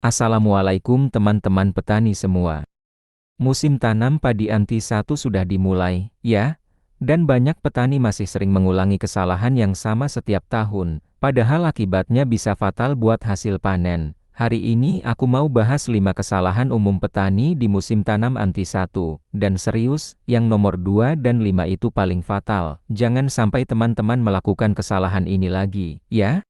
Assalamualaikum teman-teman petani semua. Musim tanam padi anti-1 sudah dimulai, ya? Dan banyak petani masih sering mengulangi kesalahan yang sama setiap tahun, padahal akibatnya bisa fatal buat hasil panen. Hari ini aku mau bahas 5 kesalahan umum petani di musim tanam anti-1. Dan serius, yang nomor 2 dan 5 itu paling fatal. Jangan sampai teman-teman melakukan kesalahan ini lagi, ya?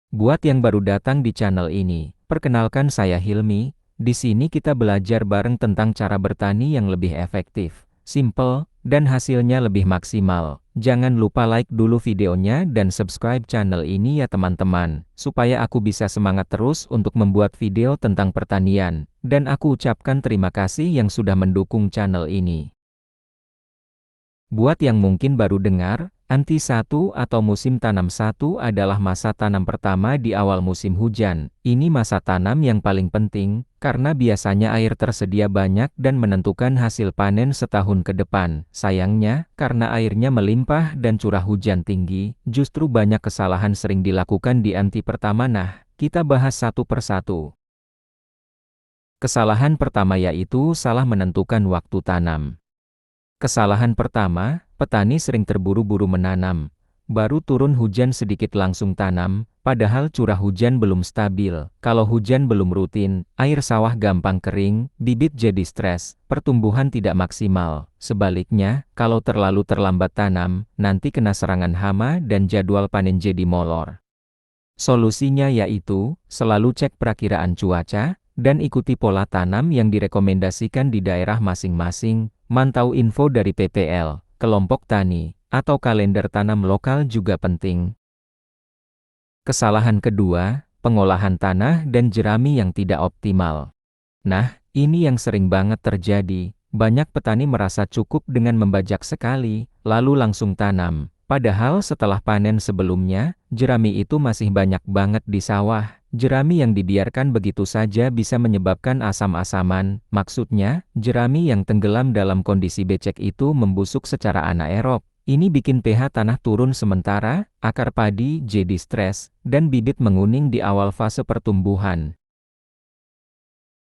Buat yang baru datang di channel ini, perkenalkan saya Hilmi. Di sini kita belajar bareng tentang cara bertani yang lebih efektif, simple, dan hasilnya lebih maksimal. Jangan lupa like dulu videonya dan subscribe channel ini ya teman-teman, supaya aku bisa semangat terus untuk membuat video tentang pertanian. Dan aku ucapkan terima kasih yang sudah mendukung channel ini. Buat yang mungkin baru dengar, anti-1 atau musim tanam 1 adalah masa tanam pertama di awal musim hujan. Ini masa tanam yang paling penting, karena biasanya air tersedia banyak dan menentukan hasil panen setahun ke depan. Sayangnya, karena airnya melimpah dan curah hujan tinggi, justru banyak kesalahan sering dilakukan di anti pertama. Nah, kita bahas satu persatu. Kesalahan pertama yaitu salah menentukan waktu tanam. Kesalahan pertama, petani sering terburu-buru menanam. Baru turun hujan sedikit langsung tanam, padahal curah hujan belum stabil. Kalau hujan belum rutin, air sawah gampang kering, bibit jadi stres, pertumbuhan tidak maksimal. Sebaliknya, kalau terlalu terlambat tanam, nanti kena serangan hama dan jadwal panen jadi molor. Solusinya yaitu, selalu cek perakiraan cuaca, dan ikuti pola tanam yang direkomendasikan di daerah masing-masing. Mantau info dari PPL, kelompok tani, atau kalender tanam lokal juga penting. Kesalahan kedua, pengolahan tanah dan jerami yang tidak optimal. Nah, ini yang sering banget terjadi. Banyak petani merasa cukup dengan membajak sekali, lalu langsung tanam. Padahal setelah panen sebelumnya, jerami itu masih banyak banget di sawah. Jerami yang dibiarkan begitu saja bisa menyebabkan asam-asaman. Maksudnya, jerami yang tenggelam dalam kondisi becek itu membusuk secara anaerob. Ini bikin pH tanah turun sementara, akar padi jadi stres, dan bibit menguning di awal fase pertumbuhan.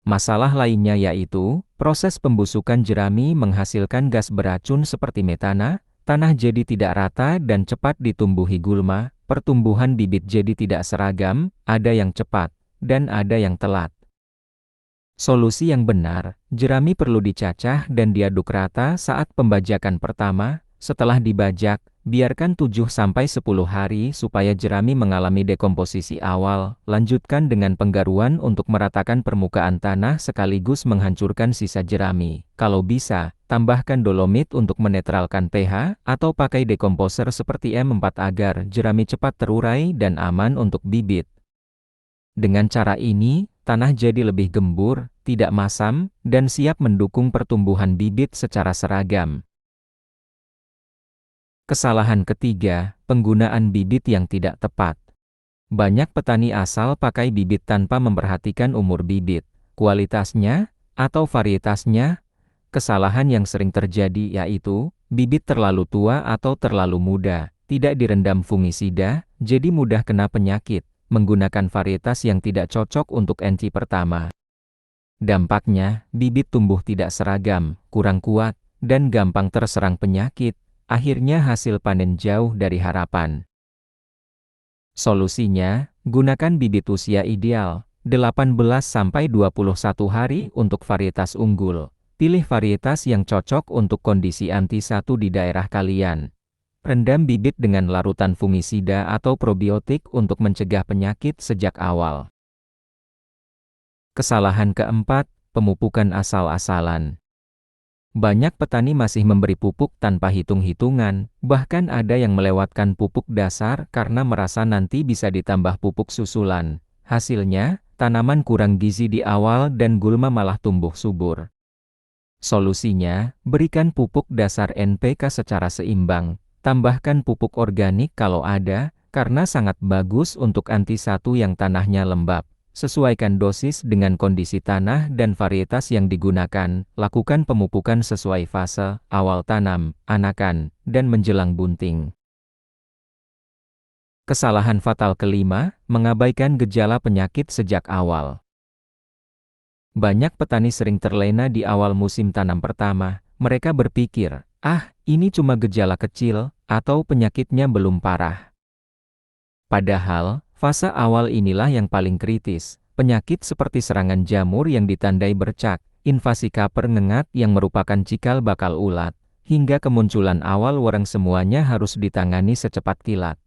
Masalah lainnya yaitu, proses pembusukan jerami menghasilkan gas beracun seperti metana, tanah jadi tidak rata dan cepat ditumbuhi gulma, pertumbuhan bibit jadi tidak seragam, ada yang cepat, dan ada yang telat. Solusi yang benar, jerami perlu dicacah dan diaduk rata saat pembajakan pertama. Setelah dibajak, biarkan 7-10 hari supaya jerami mengalami dekomposisi awal. Lanjutkan dengan penggaruan untuk meratakan permukaan tanah sekaligus menghancurkan sisa jerami. Kalau bisa, tambahkan dolomit untuk menetralkan pH, atau pakai dekomposer seperti M4 agar jerami cepat terurai dan aman untuk bibit. Dengan cara ini, tanah jadi lebih gembur, tidak masam, dan siap mendukung pertumbuhan bibit secara seragam. Kesalahan ketiga, penggunaan bibit yang tidak tepat. Banyak petani asal pakai bibit tanpa memperhatikan umur bibit, kualitasnya, atau varietasnya. Kesalahan yang sering terjadi yaitu, bibit terlalu tua atau terlalu muda, tidak direndam fungisida, jadi mudah kena penyakit, menggunakan varietas yang tidak cocok untuk NC pertama. Dampaknya, bibit tumbuh tidak seragam, kurang kuat, dan gampang terserang penyakit. Akhirnya hasil panen jauh dari harapan. Solusinya, gunakan bibit usia ideal, 18-21 hari untuk varietas unggul. Pilih varietas yang cocok untuk kondisi anti-1 di daerah kalian. Rendam bibit dengan larutan fungisida atau probiotik untuk mencegah penyakit sejak awal. Kesalahan keempat, pemupukan asal-asalan. Banyak petani masih memberi pupuk tanpa hitung-hitungan, bahkan ada yang melewatkan pupuk dasar karena merasa nanti bisa ditambah pupuk susulan. Hasilnya, tanaman kurang gizi di awal dan gulma malah tumbuh subur. Solusinya, berikan pupuk dasar NPK secara seimbang, tambahkan pupuk organik kalau ada, karena sangat bagus untuk anti-1 yang tanahnya lembab. Sesuaikan dosis dengan kondisi tanah dan varietas yang digunakan. Lakukan pemupukan sesuai fase, awal tanam, anakan, dan menjelang bunting. Kesalahan fatal kelima, mengabaikan gejala penyakit sejak awal. Banyak petani sering terlena di awal musim tanam pertama. Mereka berpikir, ini cuma gejala kecil, atau penyakitnya belum parah. Padahal, fase awal inilah yang paling kritis. Penyakit seperti serangan jamur yang ditandai bercak, invasi caper ngengat yang merupakan cikal bakal ulat, hingga kemunculan awal wereng semuanya harus ditangani secepat kilat.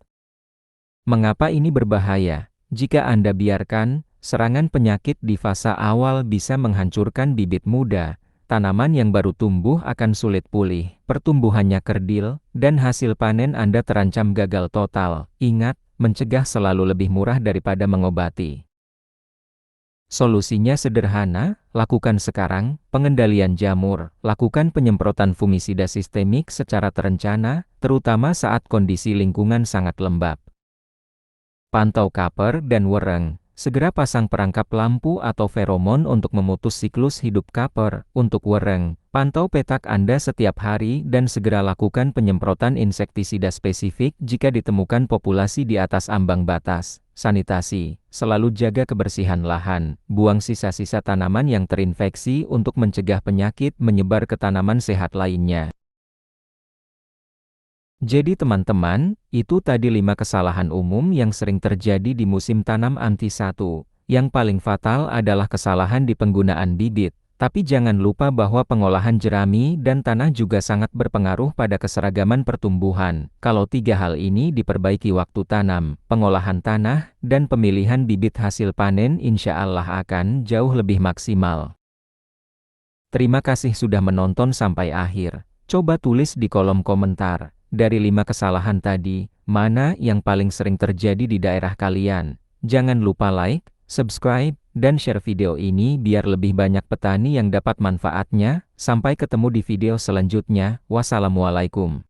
Mengapa ini berbahaya? Jika Anda biarkan, serangan penyakit di fase awal bisa menghancurkan bibit muda. Tanaman yang baru tumbuh akan sulit pulih, pertumbuhannya kerdil, dan hasil panen Anda terancam gagal total. Ingat, mencegah selalu lebih murah daripada mengobati. Solusinya sederhana, lakukan sekarang, pengendalian jamur, lakukan penyemprotan fungisida sistemik secara terencana, terutama saat kondisi lingkungan sangat lembab. Pantau caper dan wereng. Segera pasang perangkap lampu atau feromon untuk memutus siklus hidup caper. Untuk wereng, pantau petak Anda setiap hari dan segera lakukan penyemprotan insektisida spesifik jika ditemukan populasi di atas ambang batas. Sanitasi, selalu jaga kebersihan lahan, buang sisa-sisa tanaman yang terinfeksi untuk mencegah penyakit menyebar ke tanaman sehat lainnya. Jadi teman-teman, itu tadi 5 kesalahan umum yang sering terjadi di musim tanam anti-1. Yang paling fatal adalah kesalahan di penggunaan bibit. Tapi jangan lupa bahwa pengolahan jerami dan tanah juga sangat berpengaruh pada keseragaman pertumbuhan. Kalau 3 hal ini diperbaiki waktu tanam, pengolahan tanah, dan pemilihan bibit hasil panen insya Allah akan jauh lebih maksimal. Terima kasih sudah menonton sampai akhir. Coba tulis di kolom komentar. Dari 5 kesalahan tadi, mana yang paling sering terjadi di daerah kalian? Jangan lupa like, subscribe, dan share video ini biar lebih banyak petani yang dapat manfaatnya. Sampai ketemu di video selanjutnya. Wassalamualaikum.